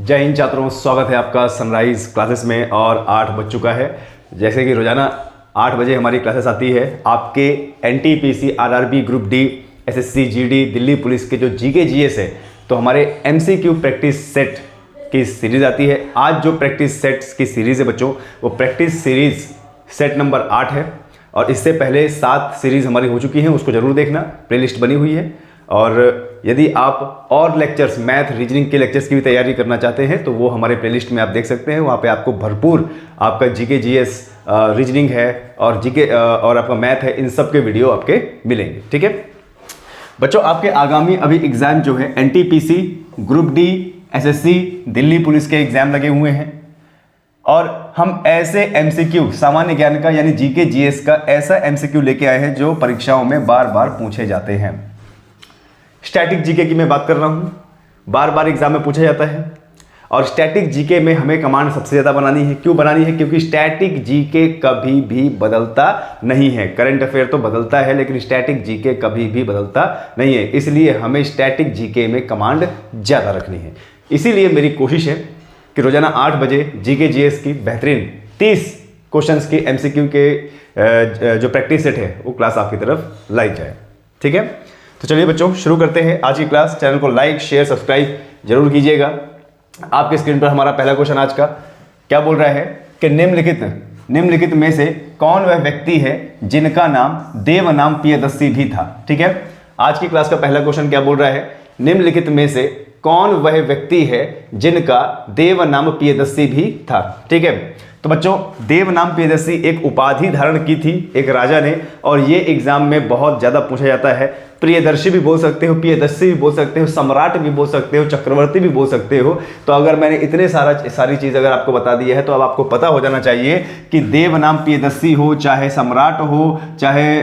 जय हिंद छात्रों, स्वागत है आपका सनराइज क्लासेस में। और 8 बज चुका है। जैसे कि रोजाना 8 बजे हमारी क्लासेस आती है आपके NTPC, RRB, group D, SSC, GD, Delhi police के जो जीके जीएस है, तो हमारे एमसीक्यू प्रैक्टिस सेट की सीरीज आती है। आज जो प्रैक्टिस सेट्स की सीरीज़ है बच्चों, वो प्रैक्टिस सीरीज सेट नंबर 8 है। और इससे पहले 7 सीरीज़ हमारी हो चुकी हैं, उसको ज़रूर देखना, प्लेलिस्ट बनी हुई है। और यदि आप और लेक्चर्स, मैथ, रीजनिंग के लेक्चर्स की भी तैयारी करना चाहते हैं तो वो हमारे प्लेलिस्ट में आप देख सकते हैं। वहाँ पे आपको भरपूर आपका जीके जीएस, रीजनिंग है और जीके और आपका मैथ है, इन सब के वीडियो आपके मिलेंगे। ठीक है बच्चों, आपके आगामी अभी एग्ज़ाम जो है NTPC, group D, SSC, Delhi police के एग्ज़ाम लगे हुए हैं। और हम ऐसे एमसीक्यू, सामान्य ज्ञान का यानी जीके जीएस का ऐसा एमसीक्यू लेके आए हैं जो परीक्षाओं में बार बार पूछे जाते हैं। स्टैटिक जीके की मैं बात कर रहा हूं, बार बार एग्जाम में पूछा जाता है। और स्टैटिक जीके में हमें कमांड सबसे ज़्यादा बनानी है। क्यों बनानी है? क्योंकि स्टैटिक जीके कभी भी बदलता नहीं है। करंट अफेयर तो बदलता है, लेकिन स्टैटिक जीके कभी भी बदलता नहीं है। इसलिए हमें स्टैटिक जीके में कमांड ज़्यादा रखनी है। इसीलिए मेरी कोशिश है कि रोजाना 8 बजे जीके जीएस की बेहतरीन 30 क्वेश्चंस की एमसीक्यू के जो प्रैक्टिस सेट है वो क्लास आपकी तरफ लाई जाए। ठीक है, तो चलिए बच्चों शुरू करते हैं आज की क्लास। चैनल को लाइक, शेयर, सब्सक्राइब जरूर कीजिएगा। आपके स्क्रीन पर हमारा पहला क्वेश्चन आज का क्या बोल रहा है कि निम्नलिखित में से कौन वह व्यक्ति है जिनका नाम देव नाम प्रियदर्शी भी था। ठीक है, आज की क्लास का पहला क्वेश्चन क्या बोल रहा है? निम्नलिखित में से कौन वह व्यक्ति है जिनका देव नाम प्रियदर्शी भी था। ठीक है, तो बच्चों देव नाम प्रियदर्शी एक उपाधि धारण की थी एक राजा ने, और ये एग्जाम में बहुत ज़्यादा पूछा जाता है। प्रियदर्शी भी बोल सकते हो, प्रियदर्शी भी बोल सकते हो, सम्राट भी बोल सकते हो, चक्रवर्ती भी बोल सकते हो। तो अगर मैंने इतने सारी चीज़ अगर आपको बता दी है तो अब आपको पता हो जाना चाहिए कि देव नाम प्रियदर्शी हो, चाहे सम्राट हो, चाहे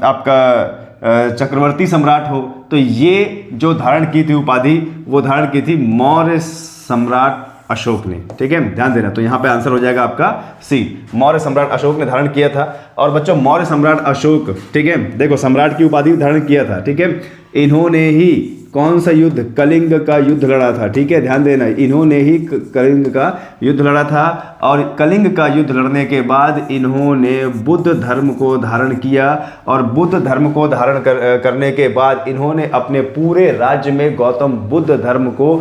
आपका चक्रवर्ती सम्राट हो, तो ये जो धारण की थी उपाधि, वो धारण की थी मौर्य सम्राट अशोक ने। ठीक है, ध्यान देना। तो यहाँ पे आंसर हो जाएगा आपका सी, मौर्य सम्राट अशोक ने धारण किया था। और बच्चों मौर्य सम्राट अशोक, ठीक है, देखो सम्राट की उपाधि धारण किया था। ठीक है, इन्होंने ही कौन सा युद्ध? कलिंग का युद्ध लड़ा था। ठीक है, ध्यान देना, इन्होंने ही कलिंग का युद्ध लड़ा था। और कलिंग का युद्ध लड़ने के बाद इन्होंने बुद्ध धर्म को धारण किया। और बुद्ध धर्म को धारण करने के बाद इन्होंने अपने पूरे राज्य में गौतम बुद्ध धर्म को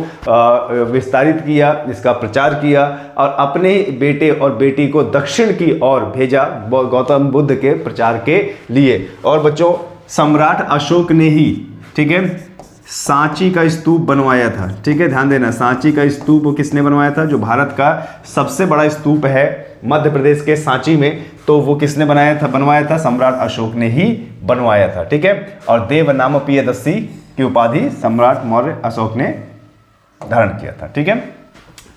विस्तारित किया, इसका प्रचार किया और अपने बेटे और बेटी को दक्षिण की ओर भेजा गौतम बुद्ध के प्रचार के लिए। और बच्चों सम्राट अशोक ने ही, ठीक है, सांची का स्तूप बनवाया था। ठीक है, ध्यान देना, सांची का स्तूप किसने बनवाया था? जो भारत का सबसे बड़ा स्तूप है मध्य प्रदेश के सांची में, तो वो किसने बनवाया था? सम्राट अशोक ने ही बनवाया था। ठीक है, और देव नाम प्रियदर्शी की उपाधि सम्राट मौर्य अशोक ने धारण किया था। ठीक है,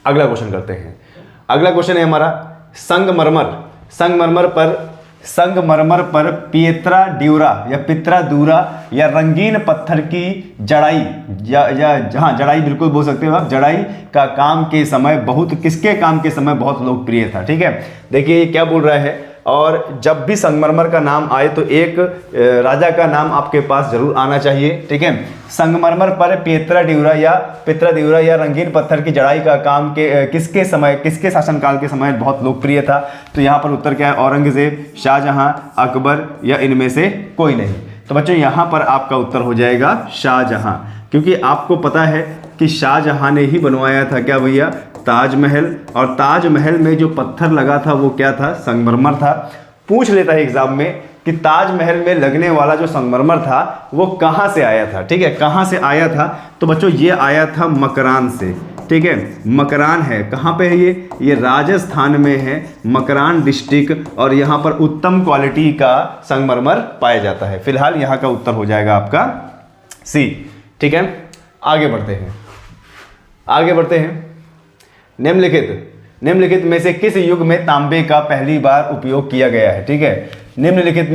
अगला क्वेश्चन करते हैं। अगला क्वेश्चन है हमारा संगमरमर पर पिएत्रा ड्यूरा या पित्रा दूरा या रंगीन पत्थर की जड़ाई जहाँ जड़ाई बिल्कुल बोल सकते हो आप, जड़ाई का काम के समय किसके काम के समय बहुत लोकप्रिय था। ठीक है, देखिए क्या बोल रहा है। और जब भी संगमरमर का नाम आए तो एक राजा का नाम आपके पास जरूर आना चाहिए। ठीक है, संगमरमर पर पित्रा ड्यूरा या रंगीन पत्थर की जड़ाई का काम किसके शासनकाल के समय बहुत लोकप्रिय था? तो यहाँ पर उत्तर क्या है? औरंगजेब, शाहजहां, अकबर या इनमें से कोई नहीं। तो बच्चों यहाँ पर आपका उत्तर हो जाएगा शाहजहां, क्योंकि आपको पता है कि शाहजहां ने ही बनवाया था क्या भैया? ताजमहल। और ताजमहल में जो पत्थर लगा था वो क्या था? संगमरमर था। पूछ लेता है एग्जाम में कि ताजमहल में लगने वाला जो संगमरमर था वो कहाँ से आया था। ठीक है, कहाँ से आया था? तो बच्चों ये आया था मकरान से। ठीक है, मकरान है, कहाँ पे है ये राजस्थान में है, मकरान डिस्ट्रिक्ट। और यहाँ पर उत्तम क्वालिटी का संगमरमर पाया जाता है। फिलहाल यहाँ का उत्तर हो जाएगा आपका सी। ठीक है, आगे बढ़ते हैं। निम्नलिखित में से किस युग में तांबे का पहली बार उपयोग किया गया है? ठीक है, निम्नलिखित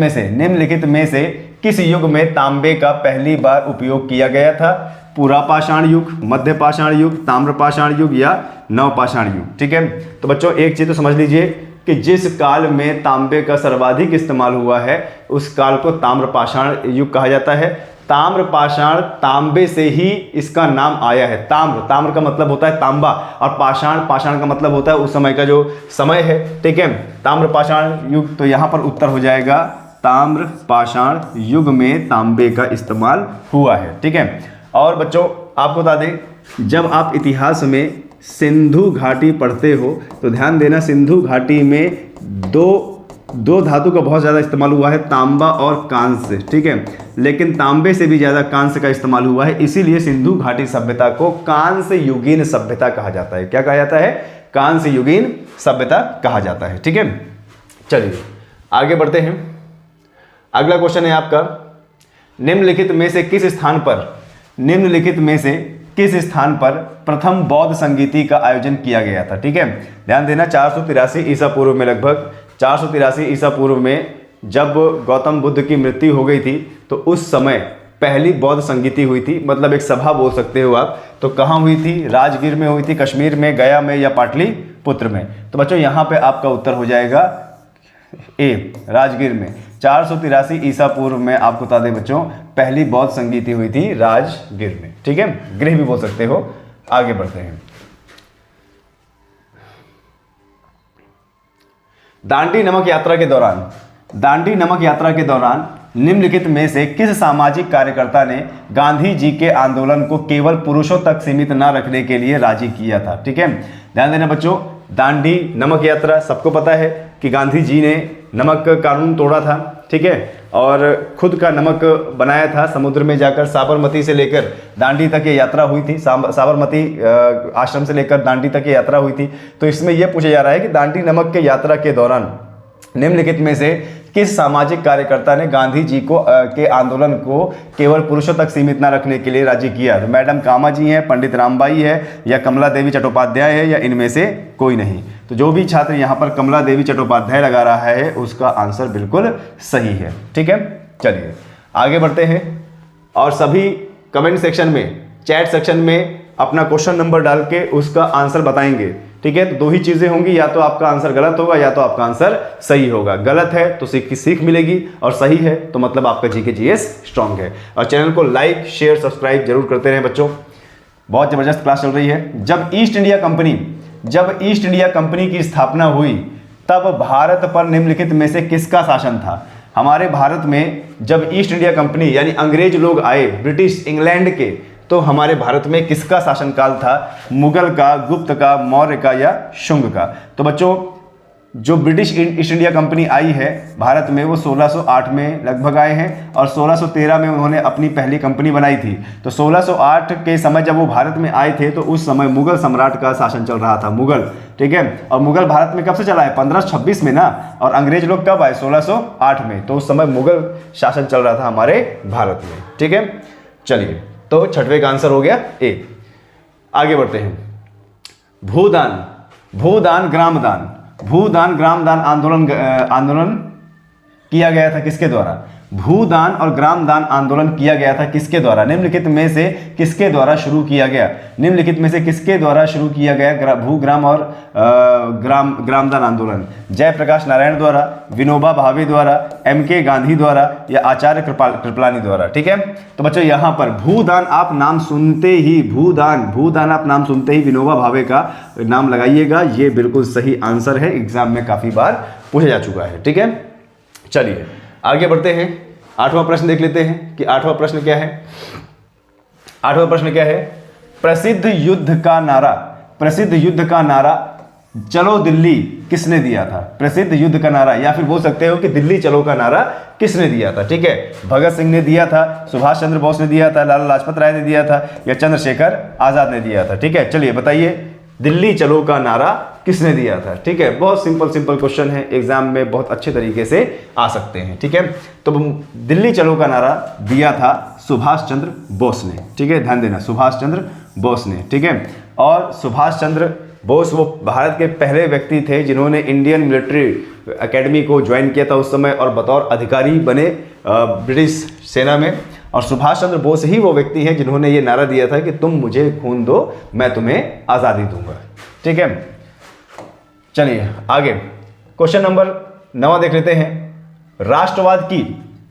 में से किस युग में तांबे का पहली बार उपयोग किया गया था? पुरापाषाण युग, मध्य पाषाण युग, ताम्रपाषाण युग या नवपाषाण युग। ठीक है, तो बच्चों एक चीज तो समझ लीजिए कि जिस काल में तांबे का सर्वाधिक इस्तेमाल हुआ है उस काल को ताम्रपाषाण युग कहा जाता है। ताम्र पाषाण, तांबे से ही इसका नाम आया है। ताम्र, ताम्र का मतलब होता है तांबा, और पाषाण, पाषाण का मतलब होता है उस समय का जो समय है, ठीक है, ताम्र पाषाण युग। तो यहाँ पर उत्तर हो जाएगा ताम्र पाषाण युग में तांबे का इस्तेमाल हुआ है, ठीक है। और बच्चों आपको बता दें, जब आप इतिहास में सिंधु घाटी पढ़ते हो तो ध्यान देना, सिंधु घाटी में दो धातु का बहुत ज़्यादा इस्तेमाल हुआ है, तांबा और कांस्य, ठीक है, लेकिन तांबे से भी ज़्यादा कांस्य का इस्तेमाल हुआ है, इसीलिए सिंधु घाटी सभ्यता को कांस्य युगीन सभ्यता कहा जाता है। क्या कहा जाता है? कांस्य युगीन सभ्यता कहा जाता है, ठीक है। चलिए आगे बढ़ते हैं। अगला क्वेश्चन है आपका, निम्नलिखित में से किस स्थान पर प्रथम बौद्ध संगीति का आयोजन किया गया था, ठीक है। ध्यान देना, 483 ईसा पूर्व में, लगभग 483 ईसा पूर्व में जब गौतम बुद्ध की मृत्यु हो गई थी तो उस समय पहली बौद्ध संगीति हुई थी, मतलब एक सभा बोल सकते हो आप। तो कहाँ हुई थी? राजगीर में हुई थी, कश्मीर में, गया में, या पाटलिपुत्र में। तो बच्चों यहाँ पे आपका उत्तर हो जाएगा ए, राजगीर में। 483 ईसा पूर्व में आपको बता दें बच्चों, पहली बौद्ध संगीति हुई थी राजगीर में, ठीक है, गृह भी बोल सकते हो। आगे बढ़ते हैं। दांडी नमक यात्रा के दौरान निम्नलिखित में से किस सामाजिक कार्यकर्ता ने गांधी जी के आंदोलन को केवल पुरुषों तक सीमित न रखने के लिए राजी किया था, ठीक है। ध्यान देना बच्चों, दांडी नमक यात्रा, सबको पता है कि गांधी जी ने नमक कानून तोड़ा था, ठीक है, और खुद का नमक बनाया था। समुद्र में जाकर साबरमती से लेकर दांडी तक ये यात्रा हुई थी, साबरमती आश्रम से लेकर दांडी तक ये यात्रा हुई थी। तो इसमें यह पूछा जा रहा है कि दांडी नमक के यात्रा के दौरान निम्नलिखित में से किस सामाजिक कार्यकर्ता ने गांधी जी के आंदोलन को केवल पुरुषों तक सीमित न रखने के लिए राजी किया? तो मैडम कामा जी हैं, पंडित रामबाई है, या कमला देवी चट्टोपाध्याय है, या इनमें से कोई नहीं। तो जो भी छात्र यहाँ पर कमला देवी चट्टोपाध्याय लगा रहा है उसका आंसर बिल्कुल सही है, ठीक है। चलिए आगे बढ़ते हैं, और सभी कमेंट सेक्शन में, चैट सेक्शन में अपना क्वेश्चन नंबर डाल के उसका आंसर बताएंगे, ठीक है। तो दो ही चीजें होंगी, या तो आपका आंसर गलत होगा या तो आपका आंसर सही होगा। गलत है तो सीख मिलेगी, और सही है तो मतलब आपका जीके जीएस स्ट्रांग है। और चैनल को लाइक, शेयर, सब्सक्राइब जरूर करते रहें बच्चों, बहुत जबरदस्त क्लास चल रही है। जब ईस्ट इंडिया कंपनी की स्थापना हुई तब भारत पर निम्नलिखित में से किसका शासन था? हमारे भारत में जब ईस्ट इंडिया कंपनी यानी अंग्रेज लोग आए, ब्रिटिश इंग्लैंड के, तो हमारे भारत में किसका शासनकाल था? मुगल का, गुप्त का, मौर्य का, या शुंग का? तो बच्चों जो ब्रिटिश ईस्ट इंडिया कंपनी आई है भारत में वो 1608 में लगभग आए हैं, और 1613 में उन्होंने अपनी पहली कंपनी बनाई थी। तो 1608 के समय जब वो भारत में आए थे तो उस समय मुगल सम्राट का शासन चल रहा था, मुगल, ठीक है। और मुगल भारत में कब से चला है? 1526 में ना, और अंग्रेज लोग कब आए? 1608 में। तो उस समय मुगल शासन चल रहा था हमारे भारत में, ठीक है। चलिए, तो छठवें का आंसर हो गया ए। आगे बढ़ते हैं। भूदान ग्राम दान आंदोलन किया गया था किसके द्वारा? भूदान और ग्राम दान आंदोलन किया गया था किसके द्वारा? निम्नलिखित में से किसके द्वारा शुरू किया गया? भूग्राम और ग्राम दान आंदोलन जयप्रकाश नारायण द्वारा, विनोबा भावे द्वारा, एमके गांधी द्वारा, या आचार्य कृपलानी द्वारा, ठीक है। तो बच्चों यहाँ पर भूदान आप नाम सुनते ही विनोबा भावे का नाम लगाइएगा, ये बिल्कुल सही आंसर है, एग्जाम में काफी बार पूछा जा चुका है, ठीक है। चलिए आगे बढ़ते हैं, 8वां प्रश्न देख लेते हैं कि 8वां प्रश्न क्या है। 8वां प्रश्न क्या है? प्रसिद्ध युद्ध का नारा चलो दिल्ली किसने दिया था? प्रसिद्ध युद्ध का नारा, या फिर बोल सकते हो कि दिल्ली चलो का नारा किसने दिया था, ठीक है। भगत सिंह ने दिया था, सुभाष चंद्र बोस ने दिया था, लाला लाजपत राय ने दिया था, या चंद्रशेखर आजाद ने दिया था, ठीक है। चलिए बताइए, दिल्ली चलो का नारा किसने दिया था, ठीक है। बहुत सिंपल क्वेश्चन है, एग्जाम में बहुत अच्छे तरीके से आ सकते हैं, ठीक है। तो दिल्ली चलो का नारा दिया था सुभाष चंद्र बोस ने, ठीक है। ध्यान देना, सुभाष चंद्र बोस ने, ठीक है। और सुभाष चंद्र बोस वो भारत के पहले व्यक्ति थे जिन्होंने इंडियन मिलिट्री एकेडमी को ज्वाइन किया था उस समय, और बतौर अधिकारी बने ब्रिटिश सेना में। और सुभाष चंद्र बोस ही वो व्यक्ति हैं जिन्होंने ये नारा दिया था कि तुम मुझे खून दो, मैं तुम्हें आज़ादी दूंगा, ठीक है। चलिए आगे क्वेश्चन नंबर 9 देख लेते हैं।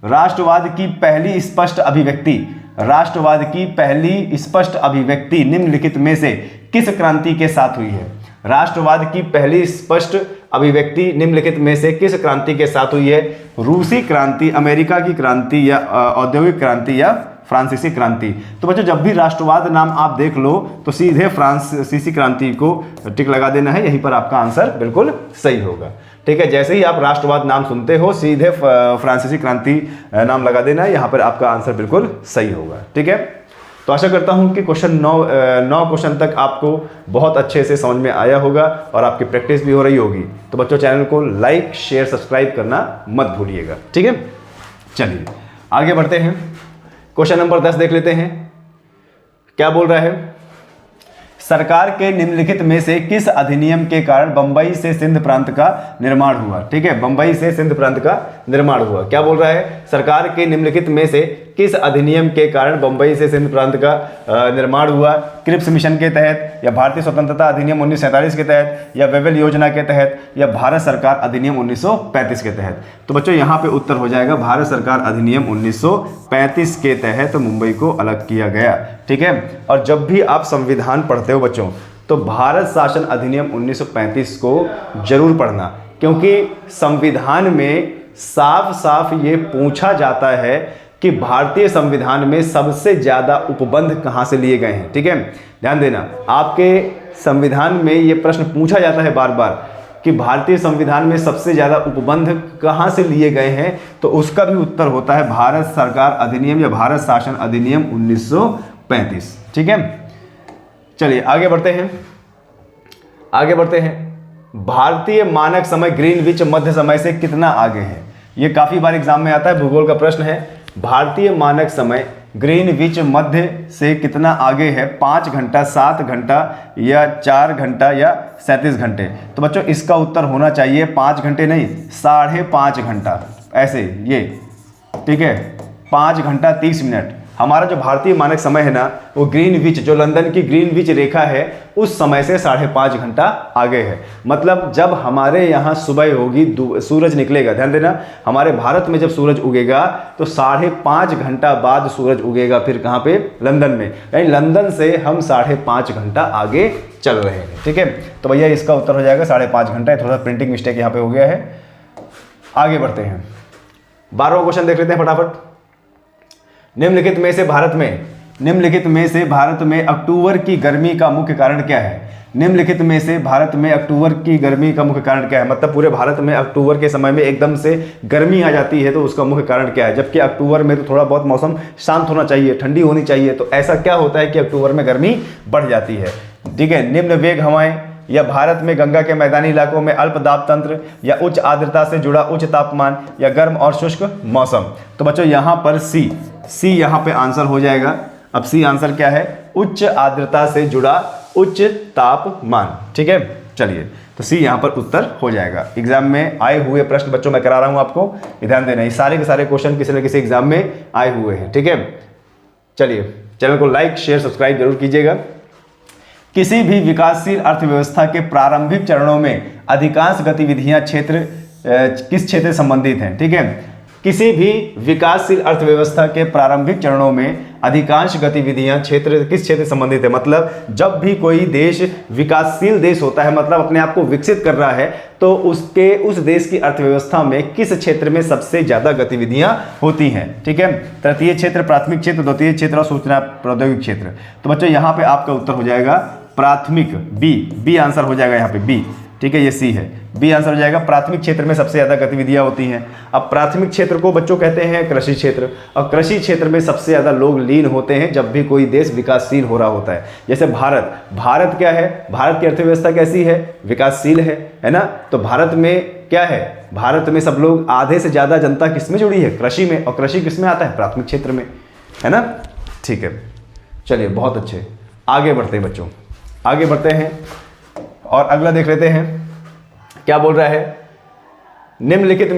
राष्ट्रवाद की पहली स्पष्ट अभिव्यक्ति, राष्ट्रवाद की पहली स्पष्ट अभिव्यक्ति निम्नलिखित में से किस क्रांति के साथ हुई है? राष्ट्रवाद की पहली स्पष्ट अभिव्यक्ति निम्नलिखित में से किस क्रांति के साथ हुई है? रूसी क्रांति, अमेरिका की क्रांति, या औद्योगिक क्रांति, या फ्रांसीसी क्रांति। तो बच्चों जब भी राष्ट्रवाद नाम आप देख लो तो सीधे फ्रांसीसी क्रांति को टिक लगा देना है, यहीं पर आपका आंसर बिल्कुल सही होगा। ठीक है, जैसे ही आप राष्ट्रवाद नाम सुनते हो सीधे फ्रांसीसी क्रांति नाम लगा देना है, यहाँ पर आपका आंसर बिल्कुल सही होगा। ठीक है, तो आशा करता हूँ कि क्वेश्चन 9 क्वेश्चन तक आपको बहुत अच्छे से समझ में आया होगा और आपकी प्रैक्टिस भी हो रही होगी। तो बच्चों चैनल को लाइक शेयर सब्सक्राइब करना मत भूलिएगा। ठीक है, चलिए आगे बढ़ते हैं। क्वेश्चन नंबर 10 देख लेते हैं, क्या बोल रहा है? सरकार के निम्नलिखित में से किस अधिनियम के कारण बंबई से सिंध प्रांत का निर्माण हुआ? ठीक है, बंबई से सिंध प्रांत का निर्माण हुआ। क्या बोल रहा है? सरकार के निम्नलिखित में से किस अधिनियम के कारण बंबई से सिंध प्रांत का निर्माण हुआ? क्रिप्स मिशन के तहत, या भारतीय स्वतंत्रता अधिनियम 1947 के तहत, या वेवेल योजना के तहत, या भारत सरकार अधिनियम 1935 के तहत? तो बच्चों यहाँ पे उत्तर हो जाएगा भारत सरकार अधिनियम 1935 के तहत मुंबई को अलग किया गया। ठीक है, और जब भी आप संविधान पढ़ते हो बच्चों तो भारत शासन अधिनियम 1935 को जरूर पढ़ना, क्योंकि संविधान में साफ साफ ये पूछा जाता है कि भारतीय संविधान में सबसे ज़्यादा उपबंध कहाँ से लिए गए हैं। ठीक है, ध्यान देना, आपके संविधान में ये प्रश्न पूछा जाता है बार बार कि भारतीय संविधान में सबसे ज़्यादा उपबंध कहाँ से लिए गए हैं, तो उसका भी उत्तर होता है भारत सरकार अधिनियम या भारत शासन अधिनियम 1935। ठीक है, चलिए आगे बढ़ते हैं, आगे बढ़ते हैं। भारतीय मानक समय ग्रीनविच मध्य समय से कितना आगे है? ये काफ़ी बार एग्जाम में आता है, भूगोल का प्रश्न है। भारतीय मानक समय ग्रीनविच मध्य से कितना आगे है? 5 घंटा, 7 घंटा, या 4 घंटा, या 37 घंटे? तो बच्चों इसका उत्तर होना चाहिए 5 घंटे नहीं, 5.5 घंटा, ऐसे ये। ठीक है, 5 घंटा 30 मिनट। हमारा जो भारतीय मानक समय है ना, वो ग्रीनविच, जो लंदन की ग्रीनविच रेखा है, उस समय से 5.5 घंटा आगे है। मतलब जब हमारे यहाँ सुबह होगी, सूरज निकलेगा, ध्यान देना, हमारे भारत में जब सूरज उगेगा तो 5.5 घंटा बाद सूरज उगेगा। फिर कहाँ पे? लंदन में, यानी लंदन से हम 5.5 घंटा आगे चल रहे हैं। ठीक है, तो भैया इसका उत्तर हो जाएगा 5.5 घंटा। थोड़ा सा प्रिंटिंग मिस्टेक यहाँ पे हो गया है। आगे बढ़ते हैं, 12वां क्वेश्चन देख लेते हैं फटाफट। निम्नलिखित में से भारत में अक्टूबर की गर्मी का मुख्य कारण क्या है? निम्नलिखित में से भारत में अक्टूबर की गर्मी का मुख्य कारण क्या है? मतलब पूरे भारत में अक्टूबर के समय में एकदम से गर्मी आ जाती है, तो उसका मुख्य कारण क्या है? जबकि अक्टूबर में तो थोड़ा बहुत मौसम शांत होना चाहिए, ठंडी होनी चाहिए, तो ऐसा क्या होता है कि अक्टूबर में गर्मी बढ़ जाती है? ठीक है, निम्न वेग हवाएं, या भारत में गंगा के मैदानी इलाकों में अल्प दाब तंत्र, या उच्च आर्द्रता से जुड़ा उच्च तापमान, या गर्म और शुष्क मौसम? तो बच्चों यहाँ पर सी यहाँ पे आंसर हो जाएगा। अब सी आंसर क्या है? उच्च आर्द्रता से जुड़ा उच्च तापमान। ठीक है, चलिए, तो सी यहाँ पर उत्तर हो जाएगा। एग्जाम में आए हुए प्रश्न बच्चों मैं करा रहा हूँ आपको, ध्यान देना, ये सारे के सारे क्वेश्चन किसी न किसी एग्जाम में आए हुए हैं। ठीक है, चलिए चैनल को लाइक शेयर सब्सक्राइब जरूर कीजिएगा। किसी भी विकासशील अर्थव्यवस्था के प्रारंभिक चरणों में अधिकांश गतिविधियां किस क्षेत्र से संबंधित हैं? ठीक है, किसी भी विकासशील अर्थव्यवस्था के प्रारंभिक चरणों में अधिकांश गतिविधियां किस क्षेत्र से संबंधित है? मतलब जब भी कोई देश विकासशील देश होता है, मतलब अपने आप को विकसित कर रहा है, तो उस देश की अर्थव्यवस्था में किस क्षेत्र में सबसे ज्यादा गतिविधियां होती हैं? ठीक है, तृतीय क्षेत्र, प्राथमिक क्षेत्र, द्वितीय क्षेत्र और सूचना प्रौद्योगिकी क्षेत्र। तो बच्चों यहाँ पे आपका उत्तर हो जाएगा प्राथमिक, बी आंसर हो जाएगा यहाँ पे बी। ठीक है, ये सी है, बी आंसर हो जाएगा। प्राथमिक क्षेत्र में सबसे ज़्यादा गतिविधियां होती हैं। अब प्राथमिक क्षेत्र को बच्चों कहते हैं कृषि क्षेत्र, और कृषि क्षेत्र में सबसे ज़्यादा लोग लीन होते हैं जब भी कोई देश विकासशील हो रहा होता है। जैसे भारत क्या है? भारत की अर्थव्यवस्था कैसी है? विकासशील है ना? तो भारत में क्या है? भारत में सब लोग, आधे से ज़्यादा जनता किस में जुड़ी है? कृषि में, और कृषि किस में आता है? प्राथमिक क्षेत्र में, है ना? ठीक है, चलिए बहुत अच्छे, आगे बढ़ते हैं बच्चों, आगे बढ़ते हैं और अगला देख लेते हैं क्या बोल रहा है। निम्नलिखित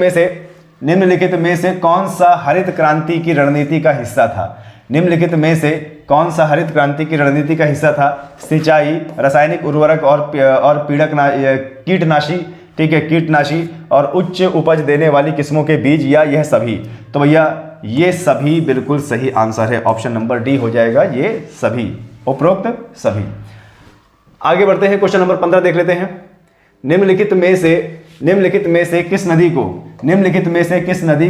में से कौन सा हरित क्रांति की रणनीति का हिस्सा था? निम्नलिखित में से कौन सा हरित क्रांति की रणनीति का हिस्सा था? सिंचाई, रासायनिक उर्वरक और कीटनाशी, ठीक है, कीटनाशी और उच्च उपज देने वाली किस्मों के बीज, या यह सभी? तो भैया ये सभी बिल्कुल सही आंसर है, ऑप्शन नंबर डी हो जाएगा, ये सभी, उपरोक्त सभी। आगे बढ़ते हैं, क्वेश्चन नंबर 15 देख लेते हैं। निम्नलिखित में से किस नदी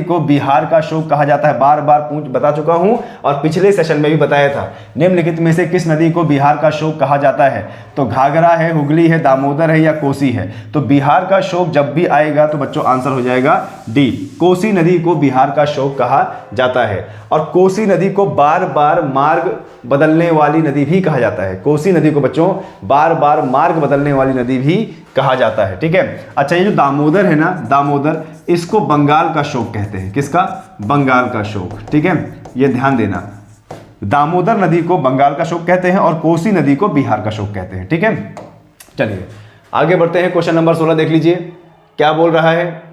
को बिहार का शोक कहा जाता है? बार बार बता चुका हूं और पिछले सेशन में भी बताया था। निम्नलिखित में से किस नदी को बिहार का शोक कहा जाता है? तो घाघरा है, हुगली है, दामोदर है या कोसी है? तो बिहार का शोक जब भी आएगा तो बच्चों आंसर हो जाएगा डी, कोसी नदी को बिहार का शोक कहा जाता है। और कोसी नदी को बार बार मार्ग बदलने वाली नदी भी कहा जाता है। कोसी नदी को बच्चों बार बार मार्ग बदलने वाली नदी भी कहा जाता है, ठीक है। अच्छा, ये जो दामोदर है ना, दामोदर, इसको बंगाल का शोक कहते हैं। किसका? बंगाल का शोक, ठीक है, ये ध्यान देना। दामोदर नदी को बंगाल का शोक कहते हैं और कोसी नदी को बिहार का शोक कहते हैं, ठीक है। चलिए आगे बढ़ते हैं, क्वेश्चन नंबर 16 देख लीजिए, क्या बोल रहा है?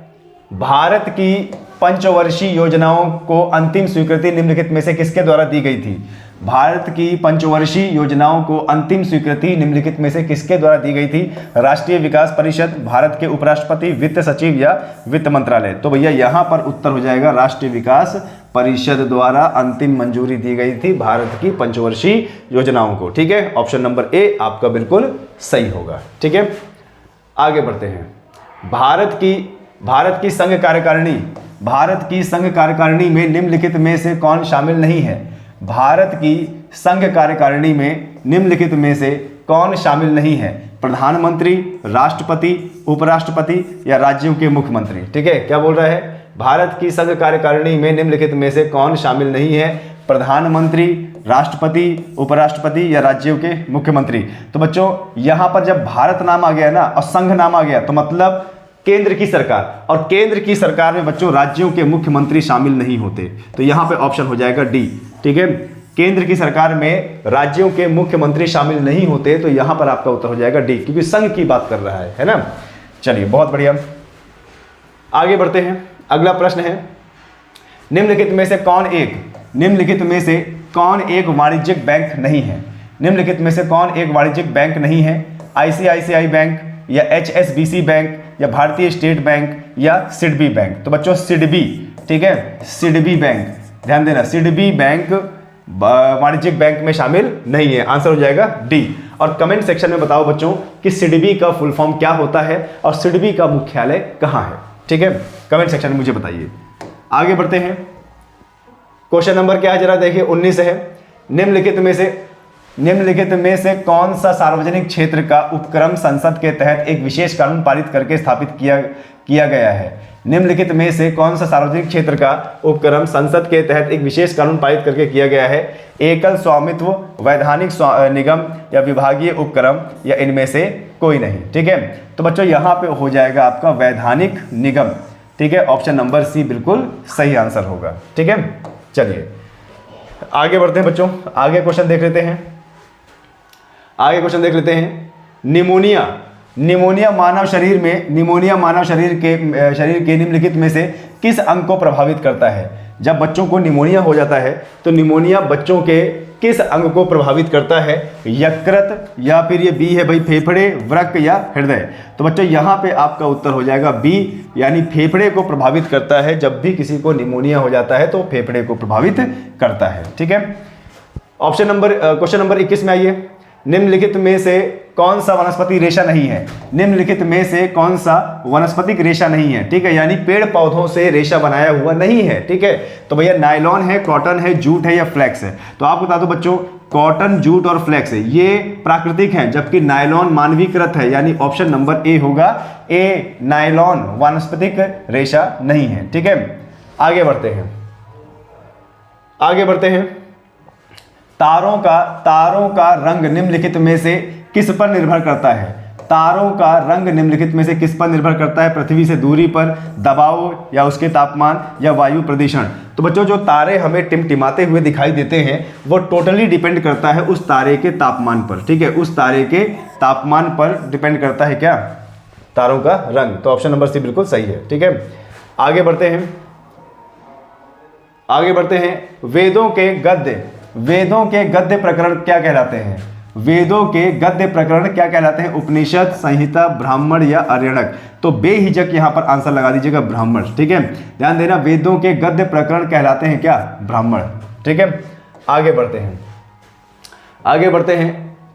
भारत की पंचवर्षीय योजनाओं को अंतिम स्वीकृति निम्नलिखित में से किसके द्वारा दी गई थी? भारत की पंचवर्षीय योजनाओं को अंतिम स्वीकृति निम्नलिखित में से किसके द्वारा दी गई थी? राष्ट्रीय विकास परिषद, भारत के उपराष्ट्रपति, वित्त सचिव या वित्त मंत्रालय? तो भैया यहां पर उत्तर हो जाएगा राष्ट्रीय विकास परिषद द्वारा अंतिम मंजूरी दी गई थी भारत की पंचवर्षीय योजनाओं को, ठीक है। ऑप्शन नंबर ए आपका बिल्कुल सही होगा, ठीक है। आगे बढ़ते हैं, भारत की संघ कार्यकारिणी में निम्नलिखित में से कौन शामिल नहीं है? भारत की संघ कार्यकारिणी में निम्नलिखित में से कौन शामिल नहीं है? प्रधानमंत्री, राष्ट्रपति, उपराष्ट्रपति या राज्यों के मुख्यमंत्री? ठीक है, क्या बोल रहा है? भारत की संघ कार्यकारिणी में निम्नलिखित में से कौन शामिल नहीं है? प्रधानमंत्री, राष्ट्रपति, उपराष्ट्रपति या राज्यों के मुख्यमंत्री? तो बच्चों यहां पर जब भारत नाम आ गया ना और संघ नाम आ गया तो मतलब केंद्र की सरकार, और केंद्र की सरकार में बच्चों राज्यों के मुख्यमंत्री शामिल नहीं होते, तो यहां पे ऑप्शन हो जाएगा डी, ठीक है। केंद्र की सरकार में राज्यों के मुख्यमंत्री शामिल नहीं होते, तो यहां पर आपका उत्तर हो जाएगा डी, क्योंकि संघ की बात कर रहा है ना। चलिए बहुत बढ़िया, आगे बढ़ते हैं। अगला प्रश्न है, निम्नलिखित में से कौन एक वाणिज्यिक बैंक नहीं है? निम्नलिखित में से कौन एक वाणिज्यिक बैंक नहीं है? आईसीआईसीआई बैंक या एचएसबीसी बैंक या भारतीय स्टेट बैंक या सिडबी बैंक? तो बच्चों सिडबी, ठीक है, सिडबी बैंक, ध्यान देना, सिडबी बैंक वाणिज्यिक बैंक में शामिल नहीं है, आंसर हो जाएगा डी। और कमेंट सेक्शन में बताओ बच्चों कि सिडबी का फुल फॉर्म क्या होता है और सिडबी का मुख्यालय कहां है, ठीक है, कमेंट सेक्शन में मुझे बताइए। आगे बढ़ते हैं, क्वेश्चन नंबर क्या है जरा देखिए, 19 है। निम्नलिखित में से कौन सा सार्वजनिक क्षेत्र का उपक्रम संसद के तहत एक विशेष कानून पारित करके स्थापित किया गया है? निम्नलिखित में से कौन सा सार्वजनिक क्षेत्र का उपक्रम संसद के तहत एक विशेष कानून पारित करके किया गया है? एकल स्वामित्व, वैधानिक निगम या विभागीय उपक्रम या इनमें से कोई नहीं, ठीक है। तो बच्चों यहाँ पे हो जाएगा आपका वैधानिक निगम, ठीक है, ऑप्शन नंबर सी बिल्कुल सही आंसर होगा, ठीक है। चलिए आगे बढ़ते हैं बच्चों, आगे क्वेश्चन देख लेते हैं। निमोनिया मानव शरीर के निम्नलिखित में से किस अंग को प्रभावित करता है? जब बच्चों को निमोनिया हो जाता है तो निमोनिया बच्चों के किस अंग को प्रभावित करता है? यकृत, या फिर ये बी है भाई फेफड़े, वृक्क या हृदय? तो बच्चों यहाँ पे आपका उत्तर हो जाएगा बी, यानी फेफड़े को प्रभावित करता है। जब भी किसी को निमोनिया हो जाता है तो फेफड़े को प्रभावित करता है, ठीक है। क्वेश्चन नंबर 21 में आइए। निम्नलिखित में से कौन सा वनस्पति रेशा नहीं है? निम्नलिखित में से कौन सा वनस्पतिक रेशा नहीं है, ठीक है, यानी पेड़ पौधों से रेशा बनाया हुआ नहीं है, ठीक है। तो भैया नायलॉन है, कॉटन है, जूट है या फ्लैक्स है? तो आप बता दो बच्चों, कॉटन, जूट और फ्लैक्स है, ये प्राकृतिक है, जबकि नायलॉन मानवीकृत है, यानी ऑप्शन नंबर ए होगा, ए नायलॉन वनस्पतिक रेशा नहीं है, ठीक है। आगे बढ़ते हैं। तारों का रंग निम्नलिखित में से किस पर निर्भर करता है? तारों का रंग निम्नलिखित में से किस पर निर्भर करता है? पृथ्वी से दूरी पर, दबाव या उसके तापमान या वायु प्रदूषण? तो बच्चों जो तारे हमें टिमटिमाते हुए दिखाई देते हैं वो टोटली डिपेंड करता है उस तारे के तापमान पर, ठीक है, उस तारे के तापमान पर डिपेंड करता है क्या? तारों का रंग। तो ऑप्शन नंबर सी बिल्कुल सही है, ठीक है। आगे बढ़ते हैं। वेदों के गद्य प्रकरण क्या कहलाते हैं? वेदों के गद्य प्रकरण क्या कहलाते हैं? उपनिषद, संहिता, ब्राह्मण या आरण्यक। तो बेहिचक यहाँ पर आंसर लगा दीजिएगा ब्राह्मण। ठीक है, ध्यान देना, वेदों के गद्य प्रकरण कहलाते हैं क्या? ब्राह्मण। ठीक है, आगे बढ़ते हैं, आगे बढ़ते हैं।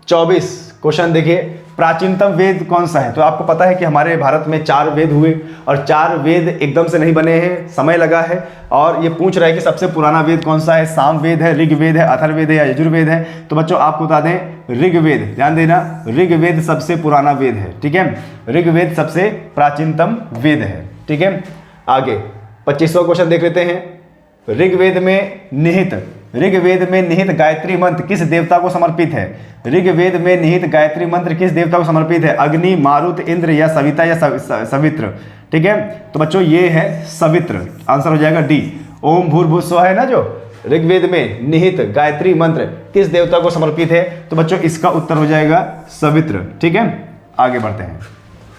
24 क्वेश्चन देखिए, प्राचीनतम वेद कौन सा है? तो आपको पता है कि हमारे भारत में 4 वेद हुए और 4 वेद एकदम से नहीं बने हैं, समय लगा है। और ये पूछ रहा है कि सबसे पुराना वेद कौन सा है? सामवेद है, ऋग्वेद है, अथर्ववेद है या यजुर्वेद है? तो बच्चों आपको बता दें ऋग्वेद। ध्यान देना, ऋग्वेद सबसे पुराना वेद है। ठीक है, ऋग्वेद सबसे प्राचीनतम वेद है। ठीक है, आगे 25वां क्वेश्चन देख लेते हैं। ऋग्वेद में निहित गायत्री मंत्र किस देवता को समर्पित है? ऋग्वेद में निहित गायत्री मंत्र किस देवता को समर्पित है? अग्नि, मारुत, इंद्र या सविता या सवित्र? ठीक है, तो बच्चों ये है सवित्र। आंसर हो जाएगा डी। ओम भूर्भुव स्वः है ना जो ऋग्वेद में निहित गायत्री मंत्र किस देवता को समर्पित है? तो बच्चों इसका उत्तर हो जाएगा सवित्र। ठीक है, आगे बढ़ते हैं।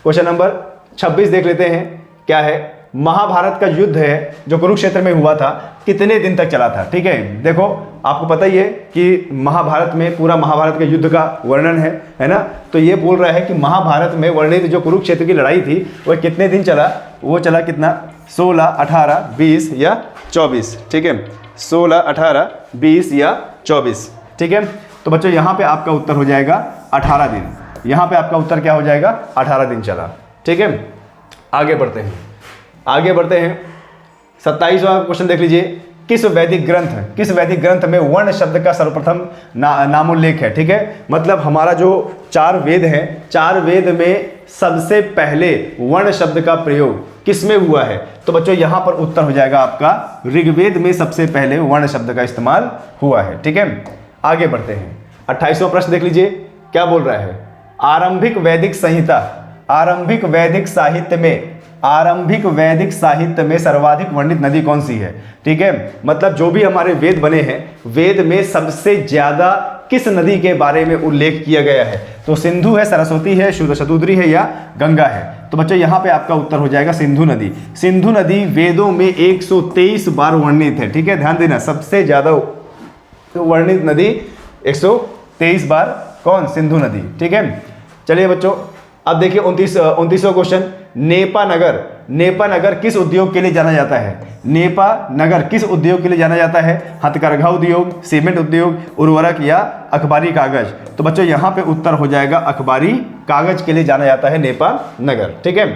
क्वेश्चन नंबर 26 देख लेते हैं, क्या है? महाभारत का युद्ध है जो कुरुक्षेत्र में हुआ था, कितने दिन तक चला था? ठीक है, देखो आपको पता ही है कि महाभारत में पूरा महाभारत के युद्ध का वर्णन है ना? तो ये बोल रहा है कि महाभारत में वर्णित जो कुरुक्षेत्र की लड़ाई थी वह कितने दिन चला? वो चला कितना? 16, 18, 20 या 24। ठीक है, 16, 18, 20 या 24। ठीक है, तो बच्चों यहाँ पे आपका उत्तर हो जाएगा 18 दिन। यहाँ पे आपका उत्तर क्या हो जाएगा? 18 दिन चला। ठीक है, आगे बढ़ते हैं, आगे बढ़ते हैं। 27वां क्वेश्चन देख लीजिए, किस वैदिक ग्रंथ में वर्ण शब्द का सर्वप्रथम नामोल्लेख है? ठीक है, मतलब हमारा जो 4 वेद हैं, 4 वेद में सबसे पहले वर्ण शब्द का प्रयोग किस में हुआ है? तो बच्चों यहाँ पर उत्तर हो जाएगा आपका ऋग्वेद में सबसे पहले वर्ण शब्द का इस्तेमाल हुआ है। ठीक है, आगे बढ़ते हैं। 28वां प्रश्न देख लीजिए, क्या बोल रहा है? आरंभिक वैदिक साहित्य में सर्वाधिक वर्णित नदी कौन सी है? ठीक है, मतलब जो भी हमारे वेद बने हैं, वेद में सबसे ज्यादा किस नदी के बारे में उल्लेख किया गया है? तो सिंधु है, सरस्वती है, शतद्री है या गंगा है? तो बच्चों यहाँ पे आपका उत्तर हो जाएगा सिंधु नदी। सिंधु नदी वेदों में 123 बार वर्णित है। ठीक है, ध्यान देना, सबसे ज्यादा वर्णित नदी 123 बार कौन? सिंधु नदी। ठीक है, चलिए बच्चों अब देखिए 29वां क्वेश्चन, नेपा नगर किस उद्योग के लिए जाना जाता है? नेपा नगर किस उद्योग के लिए जाना जाता है? हथकरघा उद्योग, सीमेंट उद्योग, उर्वरक या अखबारी कागज? तो बच्चों यहाँ पे उत्तर हो जाएगा अखबारी कागज के लिए जाना जाता है नेपा नगर। ठीक है,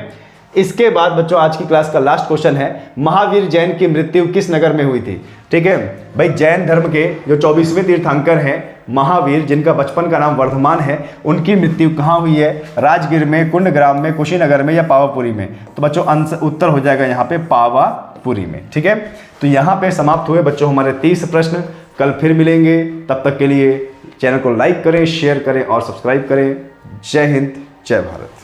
इसके बाद बच्चों आज की क्लास का लास्ट क्वेश्चन है, महावीर जैन की मृत्यु किस नगर में हुई थी? ठीक है भाई, जैन धर्म के जो 24वें तीर्थंकर हैं महावीर, जिनका बचपन का नाम वर्धमान है, उनकी मृत्यु कहाँ हुई है? राजगीर में, कुंडग्राम में, कुशीनगर में या पावापुरी में? तो बच्चों उत्तर हो जाएगा यहाँ पे पावापुरी में। ठीक है, तो यहाँ पे समाप्त हुए बच्चों हमारे 30 प्रश्न। कल फिर मिलेंगे, तब तक के लिए चैनल को लाइक करें, शेयर करें और सब्सक्राइब करें। जय हिंद, जय भारत।